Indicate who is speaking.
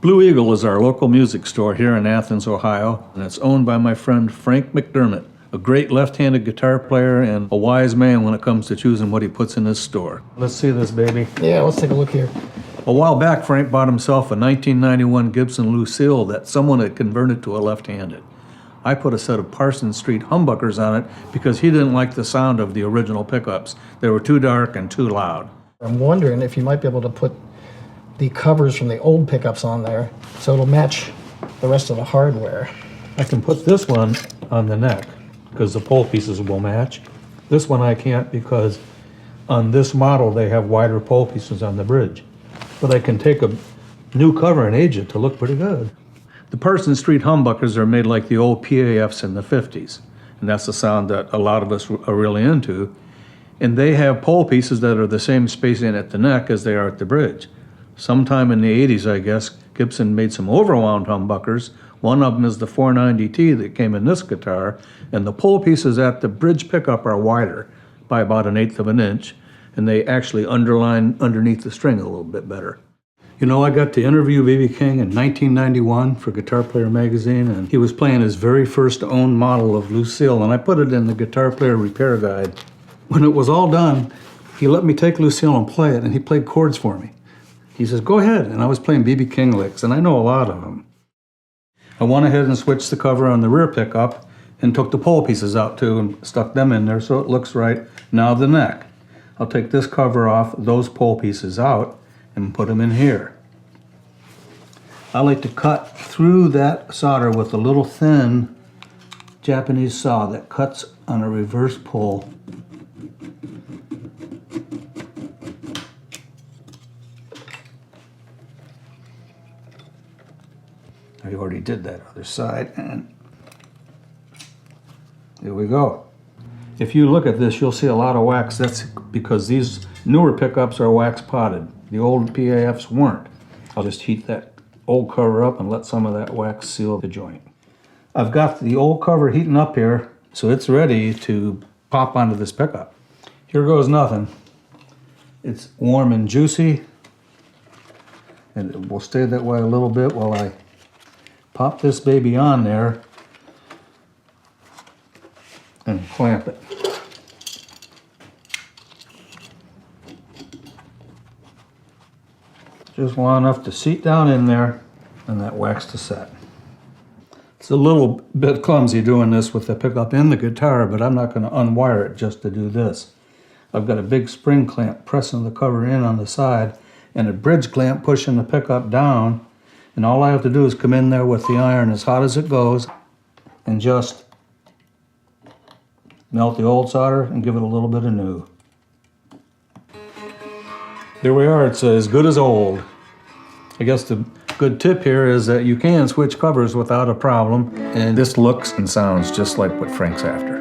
Speaker 1: Blue Eagle is our local music store here in Athens, Ohio, and it's owned by my friend Frank McDermott, a great left-handed guitar player and a wise man when it comes to choosing what he puts in his store. Let's see this baby.
Speaker 2: Yeah, let's take a look here.
Speaker 1: A while back, Frank bought himself a 1991 Gibson Lucille that someone had converted to a left-handed. I put a set of Parsons Street humbuckers on it because he didn't like the sound of the original pickups. They were too dark and too loud.
Speaker 2: I'm wondering if you might be able to put the covers from the old pickups on there so it'll match the rest of the hardware.
Speaker 1: I can put this one on the neck because the pole pieces will match. This one I can't because on this model they have wider pole pieces on the bridge. But I can take a new cover and age it to look pretty good. The Parsons Street humbuckers are made like the old PAFs in the 50s, and that's the sound that a lot of us are really into. And they have pole pieces that are the same spacing at the neck as they are at the bridge. Sometime in the 80s, I guess, Gibson made some overwound humbuckers. One of them is the 490T that came in this guitar, and the pole pieces at the bridge pickup are wider by about 1/8 of an inch, and they actually underline underneath the string a little bit better. You know, I got to interview B.B. King in 1991 for Guitar Player magazine, and he was playing his very first owned model of Lucille, and I put it in the Guitar Player Repair Guide. When it was all done, he let me take Lucille and play it, and he played chords for me. He says, go ahead, and I was playing B.B. King licks, and I know a lot of them. I went ahead and switched the cover on the rear pickup and took the pole pieces out too and stuck them in there so it looks right. Now the neck. I'll take this cover off, those pole pieces out, and put them in here. I like to cut through that solder with a little thin Japanese saw that cuts on a reverse pull. I already did that other side, and here we go. If you look at this, you'll see a lot of wax. That's because these newer pickups are wax potted. The old PAFs weren't. I'll just heat that old cover up and let some of that wax seal the joint. I've got the old cover heating up here, so it's ready to pop onto this pickup. Here goes nothing. It's warm and juicy, and it will stay that way a little bit while I pop this baby on there and clamp it. Just long enough to seat down in there and that wax to set. It's a little bit clumsy doing this with the pickup in the guitar, but I'm not going to unwire it just to do this. I've got a big spring clamp pressing the cover in on the side and a bridge clamp pushing the pickup down. And all I have to do is come in there with the iron as hot as it goes and just melt the old solder and give it a little bit of new. There we are, it's as good as old. I guess the good tip here is that you can switch covers without a problem, and this looks and sounds just like what Frank's after.